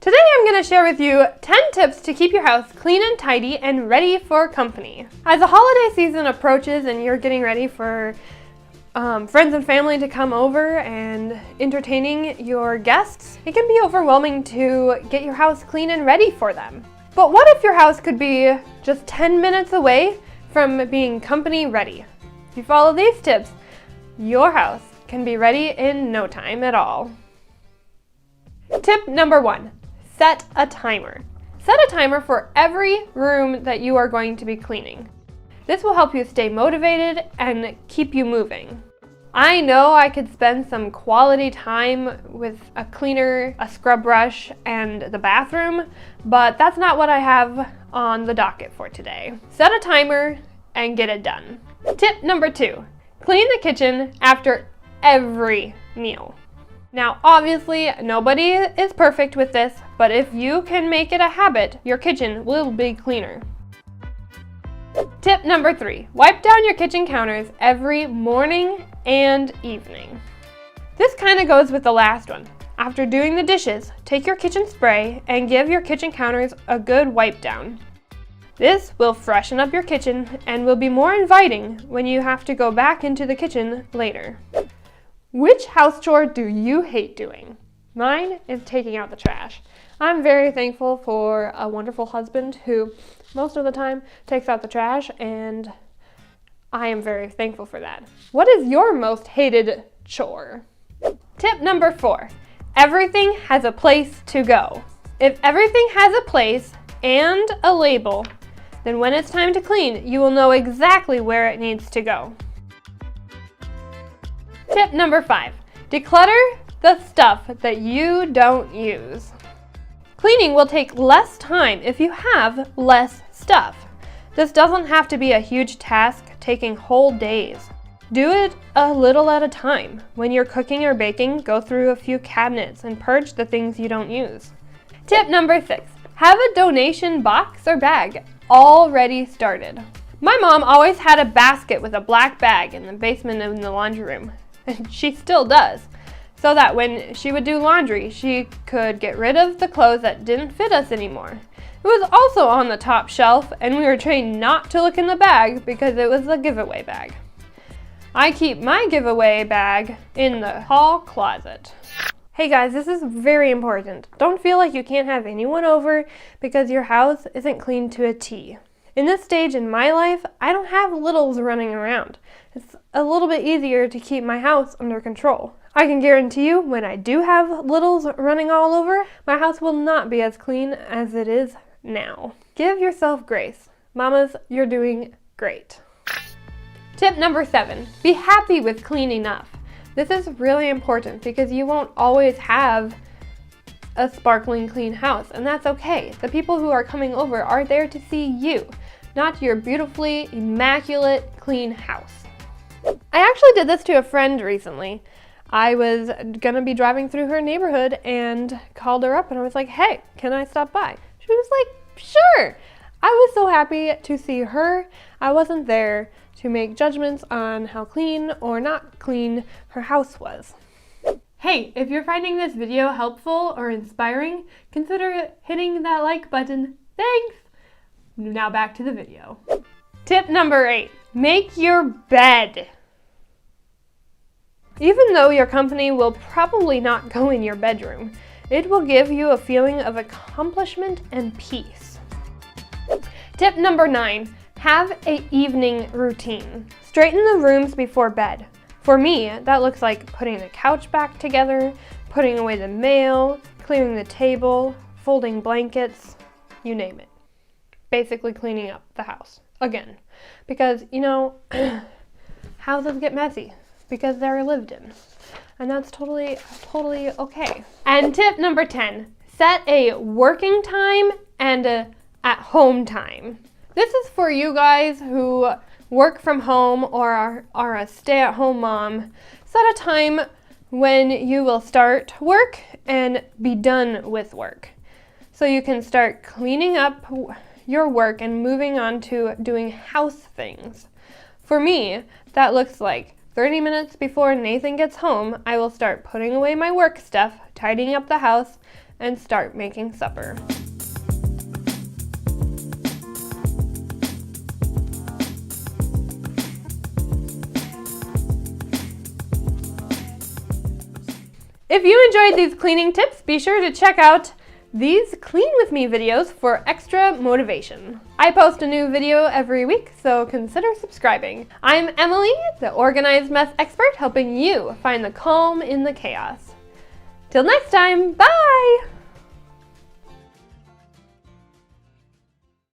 Today I'm going to share with you 10 tips to keep your house clean and tidy and ready for company. As the holiday season approaches and you're getting ready for friends and family to come over and entertaining your guests, it can be overwhelming to get your house clean and ready for them. But what if your house could be just 10 minutes away from being company ready? If you follow these tips, your house can be ready in no time at all. Tip number 1. Set a timer. Set a timer for every room that you are going to be cleaning. This will help you stay motivated and keep you moving. I know I could spend some quality time with a cleaner, a scrub brush, and the bathroom, but that's not what I have on the docket for today. Set a timer and get it done. Tip number 2. Clean the kitchen after every meal. Now, obviously, nobody is perfect with this, but if you can make it a habit, your kitchen will be cleaner. Tip number 3. Wipe down your kitchen counters every morning and evening. This kind of goes with the last one. After doing the dishes, take your kitchen spray and give your kitchen counters a good wipe down. This will freshen up your kitchen and will be more inviting when you have to go back into the kitchen later. Which house chore do you hate doing? Mine is taking out the trash. I'm very thankful for a wonderful husband who most of the time takes out the trash, and I am very thankful for that. What is your most hated chore? Tip number 4. Everything has a place to go. If everything has a place and a label, then when it's time to clean, you will know exactly where it needs to go. Tip number 5. Declutter the stuff that you don't use. Cleaning will take less time if you have less stuff. This doesn't have to be a huge task taking whole days. Do it a little at a time. When you're cooking or baking, go through a few cabinets and purge the things you don't use. Tip number 6. Have a donation box or bag already started. My mom always had a basket with a black bag in the basement in the laundry room, and she still does, so that when she would do laundry, she could get rid of the clothes that didn't fit us anymore. It was also on the top shelf, and we were trained not to look in the bag because it was a giveaway bag. I keep my giveaway bag in the hall closet. Hey guys, this is very important. Don't feel like you can't have anyone over because your house isn't clean to a T. In this stage in my life, I don't have littles running around. It's a little bit easier to keep my house under control. I can guarantee you, when I do have littles running all over, my house will not be as clean as it is now. Give yourself grace. Mamas, you're doing great. Tip number 7. Be happy with clean enough. This is really important because you won't always have a sparkling clean house, and that's okay. The people who are coming over are there to see you, not your beautifully immaculate clean house. I actually did this to a friend recently. I was gonna be driving through her neighborhood and called her up and I was like, hey, can I stop by? She was like, sure. I was so happy to see her. I wasn't there to make judgments on how clean or not clean her house was. Hey, if you're finding this video helpful or inspiring, consider hitting that like button. Thanks! Now back to the video. Tip number 8. Make your bed. Even though your company will probably not go in your bedroom, it will give you a feeling of accomplishment and peace. Tip number 9. Have an evening routine. Straighten the rooms before bed. For me, that looks like putting the couch back together, putting away the mail, clearing the table, folding blankets, you name it. Basically cleaning up the house again. Because, you know, houses get messy because they're lived in. And that's totally okay. And tip number 10, set a working time and a at-home time. This is for you guys who work from home or are a stay-at-home mom. Set a time when you will start work and be done with work. So you can start cleaning up your work and moving on to doing house things. For me, that looks like 30 minutes before Nathan gets home, I will start putting away my work stuff, tidying up the house, and start making supper. If you enjoyed these cleaning tips, be sure to check out these Clean With Me videos for extra motivation. I post a new video every week, so consider subscribing. I'm Emily, the organized mess expert, helping you find the calm in the chaos. Till next time, bye!